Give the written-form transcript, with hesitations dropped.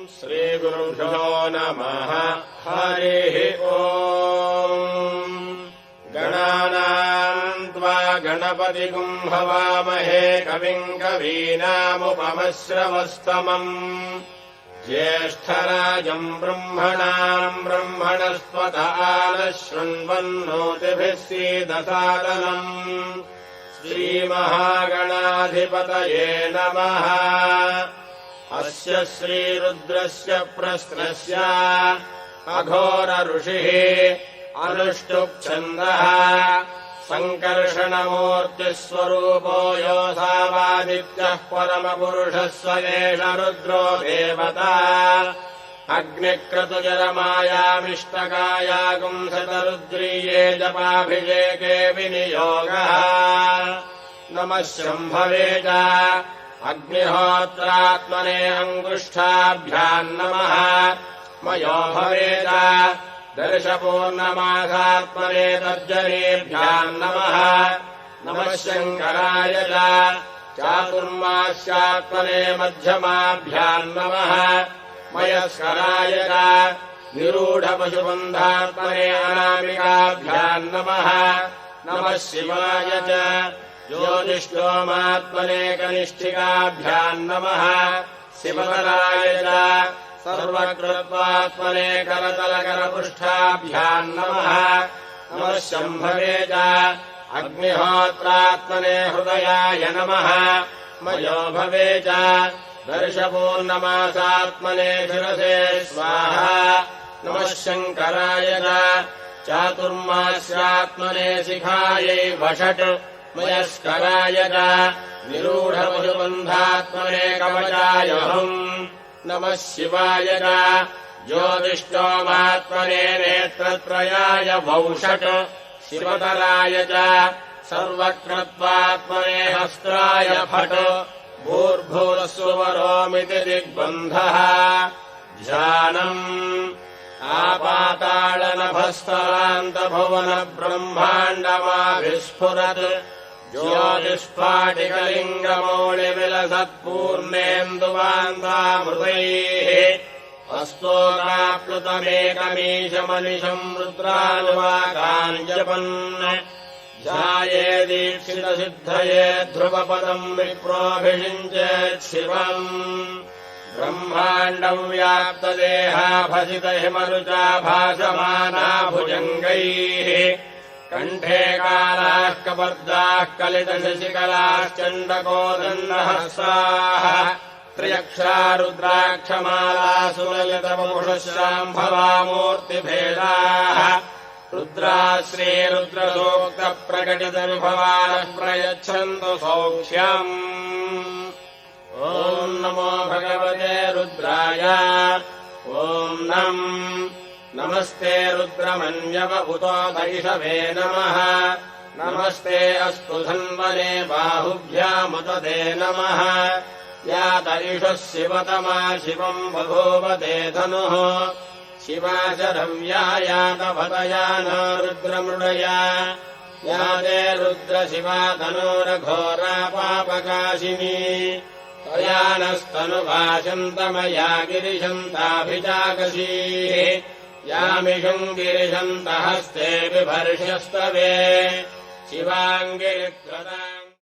श्रीगुरुभ्यो नमः। हरिः ओम्। गणानाम् त्वा गणपतिगुम् हवामहे कविम् कवीनामुपमश्रवस्तमम् ज्येष्ठराजम् ब्रह्मणाम् ब्रह्मणस्पत आनः शृण्वन्नोतिभिः सीदसादनम् श्रीमहागणाधिपतये नमः। अस्य श्रीरुद्रस्य प्रश्नस्य अघोर ऋषिः अनुष्टुप्छन्दः सङ्कर्षणमूर्तिस्वरूपो योऽसावादित्यः परमपुरुषः स एष रुद्रो देवता अग्निक्रतुजरमायामिष्टकायागुंसतरुद्रीये जपाभिषेके विनियोगः। नमः शम्भवे च अग्निहोत्रात्मने अङ्गुष्ठाभ्याम् नमः। मयो भवेद दर्शपूर्णमासात्मने तर्जनीभ्याम् नमः। नमः शङ्कराय च चातुर्मास्यात्मने मध्यमाभ्याम् नमः। मयस्कराय च निरूढपशुबन्धात्मने अनामिकाभ्याम् नमः। नमः शिवाय च ज्योतिष्ठोमात्मने कनिष्ठिकाभ्याम् नमः। शिवतराय च सर्वकृत्वात्मने करतलकरपृष्ठाभ्याम् नमः। नमः शम्भवे च अग्निहोत्रात्मने हृदयाय नमः। मयो भवे च दर्शपूर्णमासात्मने शिरसे स्वाहा। नमः शङ्कराय च चातुर्मास्यात्मने शिखायै वषट्। मयस्कराय च निरूढपशुबन्धात्मने कवचायहम्। नमः शिवाय च ज्योतिष्ठोमात्मने नेत्रत्रयाय वौषट्। शिवतराय च सर्वकृत्वात्मने हस्त्राय फट्। भूर्भुवस्सुवरोमिति दिग्बन्धः ध्यानम् आपातालनभस्तरान्तभुवनब्रह्माण्डमाविस्फुरत् ज्योतिष्पाटिकलिङ्गमौलिविलसत्पूर्णेन्दुवान्तामृतैः हस्तोराप्लुतमेकमीशमनिशम् रुद्रानुवाकाञ्जपन् ध्याये दीक्षितसिद्धये ध्रुवपदम् विप्रोऽभिषिञ्चेत् शिवम्। ब्रह्माण्डम् व्याप्तदेहाभसितहिमरुचा भासमाना भुजङ्गैः कण्ठे कालाः कपर्दाः कलितशशिकलाश्चण्डकोदण्डहस्ताः त्र्यक्षा रुद्राक्षमालासुललितवपुषशाम्भवामूर्तिभेदाः रुद्राः श्रीरुद्रसूक्तप्रकटितविभवानः प्रयच्छन्तु सौख्यम्। ॐ नमो भगवते रुद्राय। ॐ नमस्ते रुद्रमन्यव उतो वैषवे नमः। नमस्ते अस्तु धन्वने बाहुभ्यामुतते नमः। या तैषः शिवतमा शिवम् बभूवते धनुः। शिवा शरव्या यातभतया न रुद्रमृडया या ते रुद्रशिवा तनोरघोरा पापकाशिनी त्वया नस्तनुभाषन्तमया गिरिशन्ताभिजाकशीः यामिषम् गिरिशन्तहस्ते बिभर्ष्यस्तवे शिवाङ्गिरित्रदा